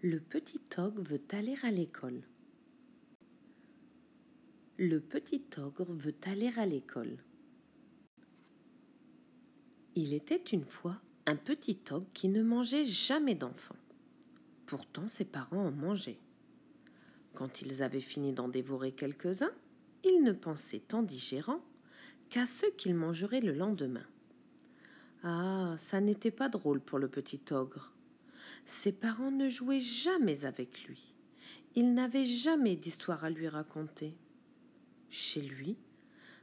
Le petit ogre veut aller à l'école. Le petit ogre veut aller à l'école. Il était une fois un petit ogre qui ne mangeait jamais d'enfants. Pourtant, ses parents en mangeaient. Quand ils avaient fini d'en dévorer quelques-uns, ils ne pensaient en digérant qu'à ceux qu'ils mangeraient le lendemain. Ah, ça n'était pas drôle pour le petit ogre. Ses parents ne jouaient jamais avec lui. Ils n'avaient jamais d'histoire à lui raconter. Chez lui,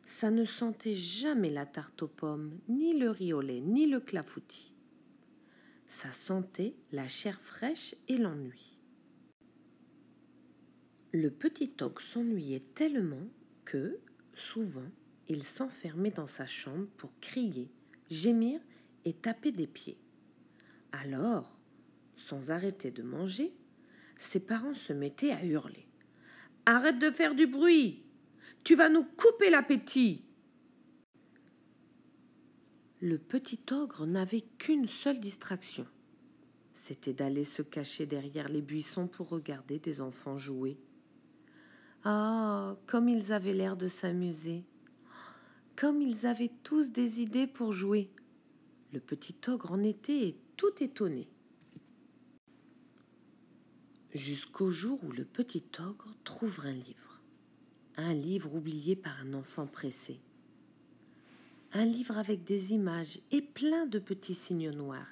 ça ne sentait jamais la tarte aux pommes, ni le riz au lait, ni le clafoutis. Ça sentait la chair fraîche et l'ennui. Le petit ogre s'ennuyait tellement que, souvent, il s'enfermait dans sa chambre pour crier, gémir et taper des pieds. Alors, sans arrêter de manger, ses parents se mettaient à hurler. « Arrête de faire du bruit! Tu vas nous couper l'appétit !» Le petit ogre n'avait qu'une seule distraction. C'était d'aller se cacher derrière les buissons pour regarder des enfants jouer. Ah, comme ils avaient l'air de s'amuser! Comme ils avaient tous des idées pour jouer! Le petit ogre en était tout étonné. Jusqu'au jour où le petit ogre trouve un livre oublié par un enfant pressé. Un livre avec des images et plein de petits signes noirs.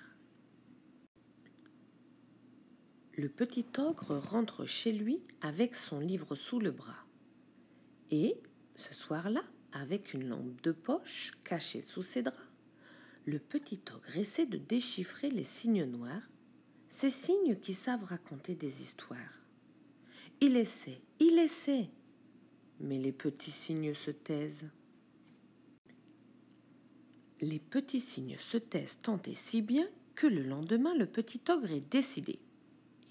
Le petit ogre rentre chez lui avec son livre sous le bras. Et, ce soir-là, avec une lampe de poche cachée sous ses draps, le petit ogre essaie de déchiffrer les signes noirs, ces signes qui savent raconter des histoires. Il essaie, mais les petits signes se taisent. Les petits signes se taisent tant et si bien que le lendemain, le petit ogre est décidé.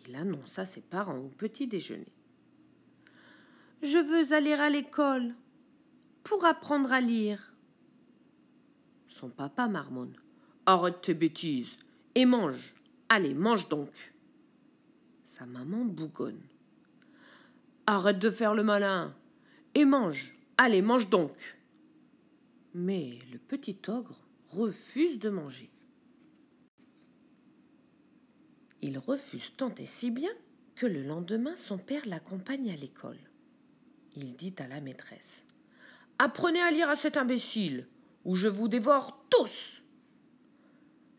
Il annonce à ses parents au petit déjeuner. « Je veux aller à l'école pour apprendre à lire. » Son papa marmonne. « Arrête tes bêtises et mange. Allez, mange donc. » Sa maman bougonne. « Arrête de faire le malin et mange. Allez, mange donc. » Mais le petit ogre refuse de manger. Il refuse tant et si bien que le lendemain, son père l'accompagne à l'école. Il dit à la maîtresse : « Apprenez à lire à cet imbécile, ou je vous dévore tous !»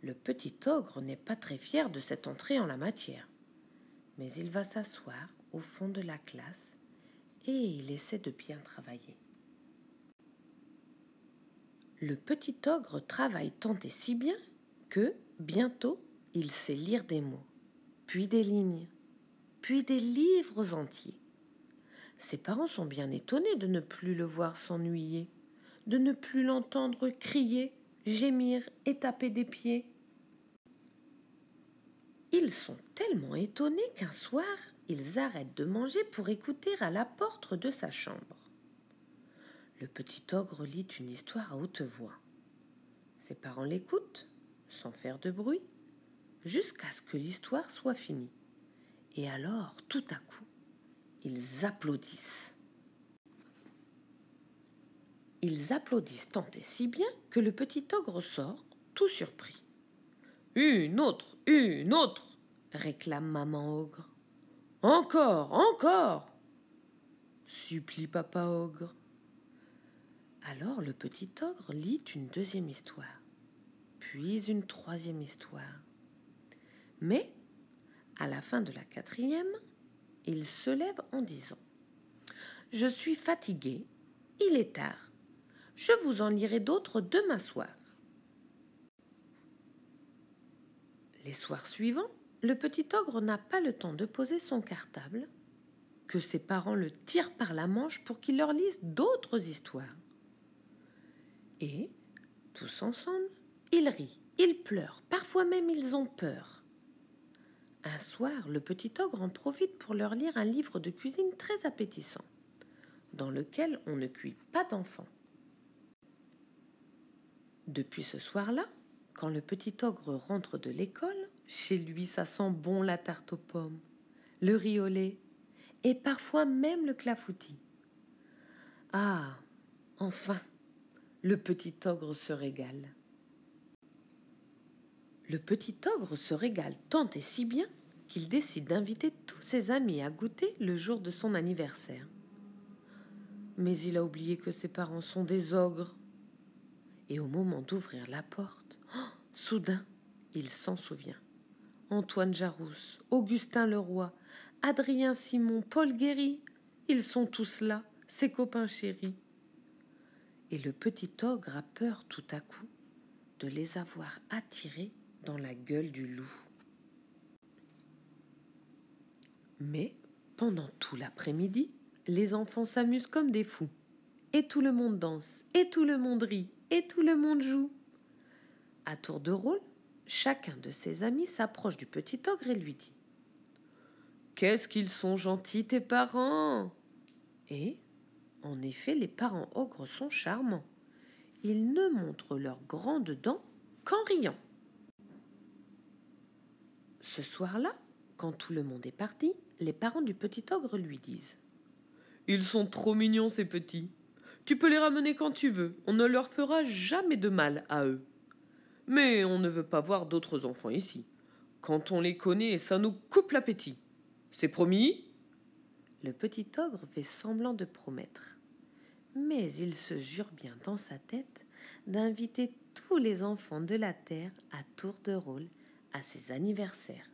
Le petit ogre n'est pas très fier de cette entrée en la matière, mais il va s'asseoir au fond de la classe et il essaie de bien travailler. Le petit ogre travaille tant et si bien que, bientôt, il sait lire des mots, puis des lignes, puis des livres entiers. Ses parents sont bien étonnés de ne plus le voir s'ennuyer, de ne plus l'entendre crier, gémir et taper des pieds. Ils sont tellement étonnés qu'un soir, ils arrêtent de manger pour écouter à la porte de sa chambre. Le petit ogre lit une histoire à haute voix. Ses parents l'écoutent, sans faire de bruit, jusqu'à ce que l'histoire soit finie. Et alors, tout à coup, ils applaudissent. Ils applaudissent tant et si bien que le petit ogre sort, tout surpris. « Une autre !» réclame maman ogre. « Encore, encore !» supplie papa ogre. Alors le petit ogre lit une deuxième histoire, puis une troisième histoire. Mais, à la fin de la quatrième, il se lève en disant : « Je suis fatigué, il est tard, je vous en lirai d'autres demain soir. » Les soirs suivants, le petit ogre n'a pas le temps de poser son cartable que ses parents le tirent par la manche pour qu'il leur lise d'autres histoires. Et, tous ensemble, ils rient, ils pleurent, parfois même ils ont peur. Un soir, le petit ogre en profite pour leur lire un livre de cuisine très appétissant, dans lequel on ne cuit pas d'enfants. Depuis ce soir-là, quand le petit ogre rentre de l'école, chez lui ça sent bon la tarte aux pommes, le riolet et parfois même le clafoutis. Ah, enfin, le petit ogre se régale. Le petit ogre se régale tant et si bien qu'il décide d'inviter tous ses amis à goûter le jour de son anniversaire. Mais il a oublié que ses parents sont des ogres. Et au moment d'ouvrir la porte, soudain, il s'en souvient. Antoine Jarousse, Augustin Leroy, Adrien Simon, Paul Guéry, ils sont tous là, ses copains chéris. Et le petit ogre a peur tout à coup de les avoir attirés dans la gueule du loup. Mais pendant tout l'après-midi, les enfants s'amusent comme des fous. Et tout le monde danse, et tout le monde rit, et tout le monde joue. À tour de rôle, chacun de ses amis s'approche du petit ogre et lui dit « Qu'est-ce qu'ils sont gentils tes parents !» Et, en effet, les parents ogres sont charmants. Ils ne montrent leurs grandes dents qu'en riant. Ce soir-là, quand tout le monde est parti, les parents du petit ogre lui disent « Ils sont trop mignons ces petits. Tu peux les ramener quand tu veux, on ne leur fera jamais de mal à eux. Mais on ne veut pas voir d'autres enfants ici. Quand on les connaît, ça nous coupe l'appétit. C'est promis ?» Le petit ogre fait semblant de promettre. Mais il se jure bien dans sa tête d'inviter tous les enfants de la terre à tour de rôle à ses anniversaires.